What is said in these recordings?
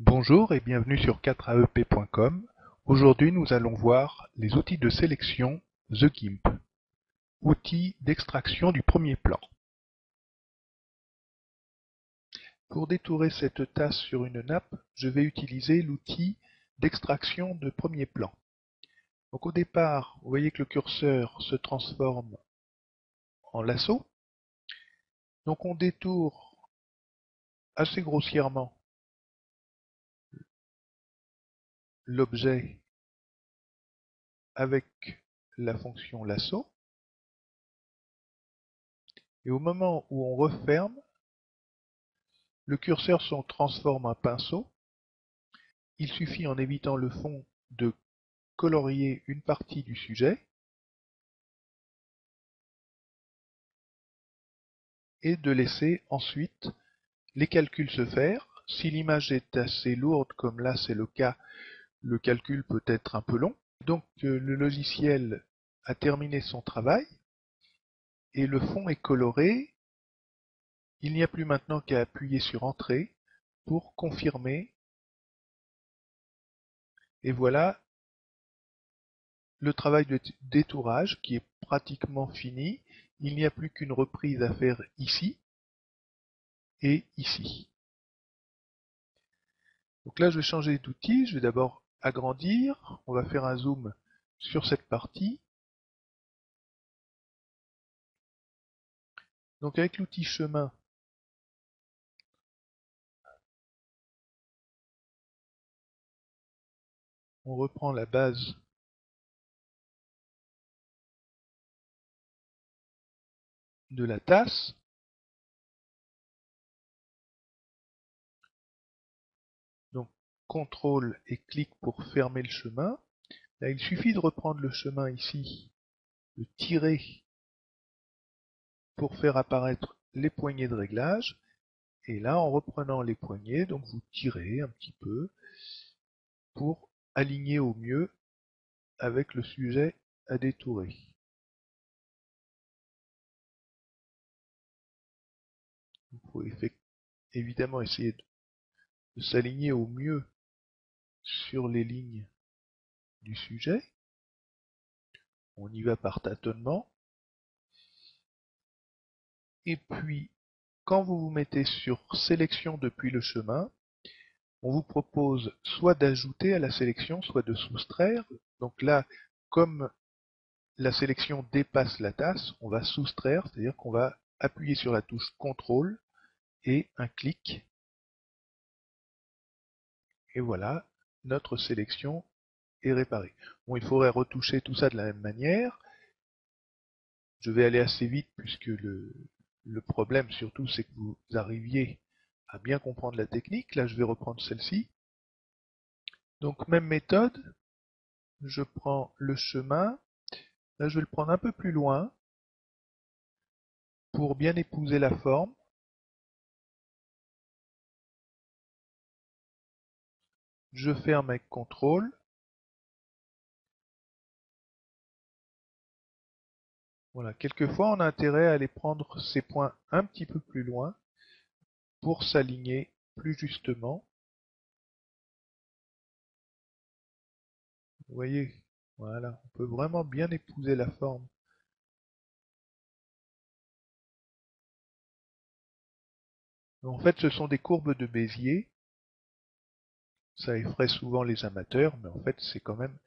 Bonjour et bienvenue sur 4aep.com. Aujourd'hui, nous allons voir les outils de sélection The GIMP, outils d'extraction du premier plan. Pour détourer cette tasse sur une nappe, je vais utiliser l'outil d'extraction de premier plan. Donc au départ, vous voyez que le curseur se transforme en lasso. Donc on détourne assez grossièrement l'objet avec la fonction lasso. Et au moment où on referme, le curseur se transforme en pinceau. Il suffit, en évitant le fond, de colorier une partie du sujet et de laisser ensuite les calculs se faire. Si l'image est assez lourde, comme là c'est le cas, le calcul peut être un peu long. Donc le logiciel a terminé son travail et le fond est coloré. Il n'y a plus maintenant qu'à appuyer sur Entrée pour confirmer. Et voilà le travail de détourage qui est pratiquement fini. Il n'y a plus qu'une reprise à faire ici et ici. Donc là, je vais changer d'outil. Je vais d'abord agrandir. On va faire un zoom sur cette partie. Donc avec l'outil chemin, on reprend la base de la tasse. Donc CTRL et clic pour fermer le chemin. Là, il suffit de reprendre le chemin ici, de tirer pour faire apparaître les poignées de réglage. Et là, en reprenant les poignées, donc vous tirez un petit peu pour aligner au mieux avec le sujet à détourer. Il faut évidemment essayer de s'aligner au mieux sur les lignes du sujet. On y va par tâtonnement. Et puis, quand vous vous mettez sur sélection depuis le chemin, on vous propose soit d'ajouter à la sélection, soit de soustraire. Donc là, comme la sélection dépasse la tasse, on va soustraire, c'est-à-dire qu'on va appuyer sur la touche CTRL et un clic. Et voilà, notre sélection est réparée. Bon, il faudrait retoucher tout ça de la même manière. Je vais aller assez vite puisque le problème surtout c'est que vous arriviez à bien comprendre la technique. Là je vais reprendre celle-ci. Donc même méthode, je prends le chemin. Là je vais le prendre un peu plus loin pour bien épouser la forme. Je ferme avec CTRL. Voilà, quelquefois on a intérêt à aller prendre ces points un petit peu plus loin pour s'aligner plus justement. Vous voyez, voilà, on peut vraiment bien épouser la forme. En fait, ce sont des courbes de Bézier. Ça effraie souvent les amateurs, mais en fait, c'est quand même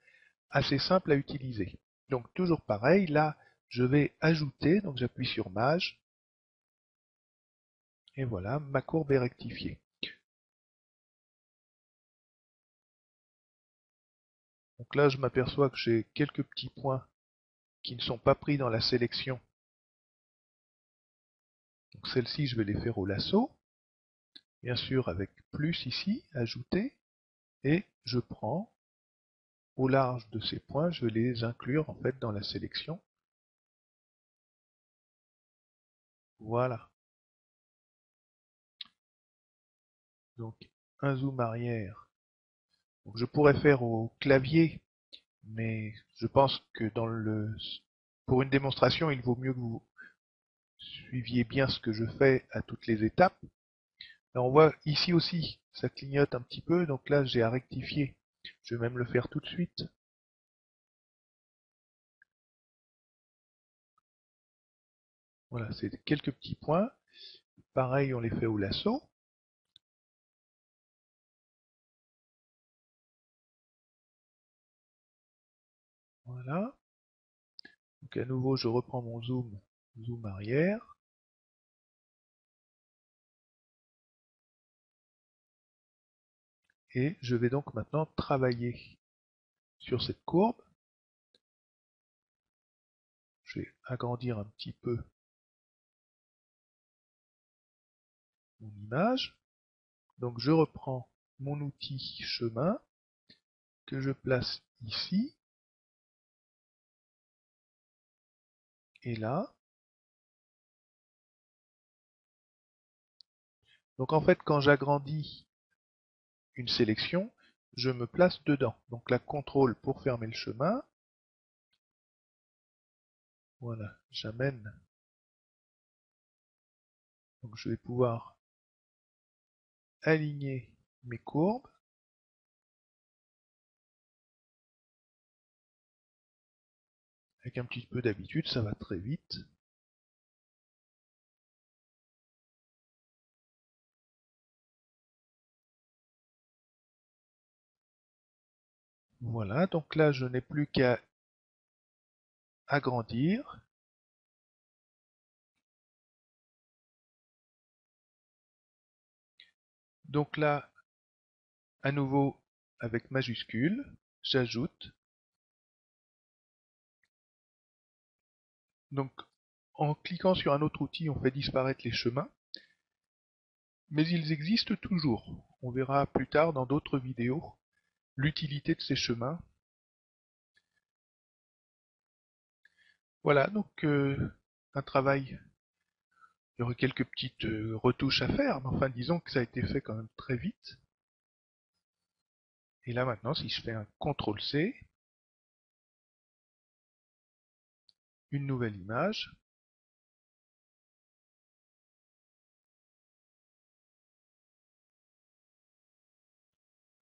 assez simple à utiliser. Donc, toujours pareil, là, je vais ajouter, donc j'appuie sur Maj, et voilà, ma courbe est rectifiée. Donc là, je m'aperçois que j'ai quelques petits points qui ne sont pas pris dans la sélection. Donc celles-ci, je vais les faire au lasso. Bien sûr, avec plus ici, ajouter, et je prends au large de ces points, je vais les inclure en fait dans la sélection. Voilà. Donc un zoom arrière. Donc, je pourrais faire au clavier, mais je pense que pour une démonstration, il vaut mieux que vous suiviez bien ce que je fais à toutes les étapes. Là, on voit ici aussi, ça clignote un petit peu, donc là j'ai à rectifier. Je vais même le faire tout de suite. Voilà, c'est quelques petits points. Pareil, on les fait au lasso. Voilà. Donc à nouveau, je reprends mon zoom arrière. Et je vais donc maintenant travailler sur cette courbe. Je vais agrandir un petit peu mon image. Donc je reprends mon outil chemin que je place ici et là. Donc en fait, quand j'agrandis une sélection, je me place dedans. Donc la contrôle pour fermer le chemin. Voilà, j'amène. Donc je vais pouvoir aligner mes courbes. Avec un petit peu d'habitude, ça va très vite. Voilà, donc là je n'ai plus qu'à agrandir. Donc là, à nouveau avec majuscule, j'ajoute. Donc en cliquant sur un autre outil, on fait disparaître les chemins. Mais ils existent toujours. On verra plus tard dans d'autres vidéos l'utilité de ces chemins. Voilà, donc un travail. Il y aurait quelques petites retouches à faire, mais enfin disons que ça a été fait quand même très vite. Et là maintenant, si je fais un CTRL-C, une nouvelle image,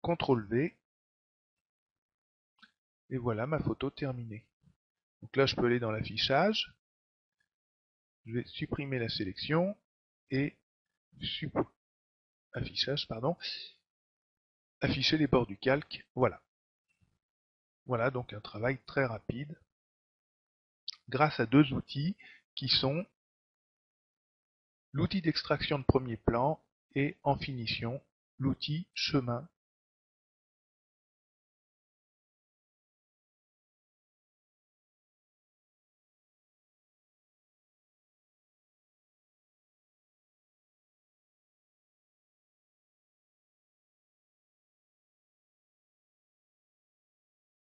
CTRL-V, et voilà ma photo terminée. Donc là, je peux aller dans l'affichage, je vais supprimer la sélection, et affichage, pardon, afficher les bords du calque, voilà. Voilà donc un travail très rapide, grâce à deux outils qui sont l'outil d'extraction de premier plan et en finition, l'outil chemin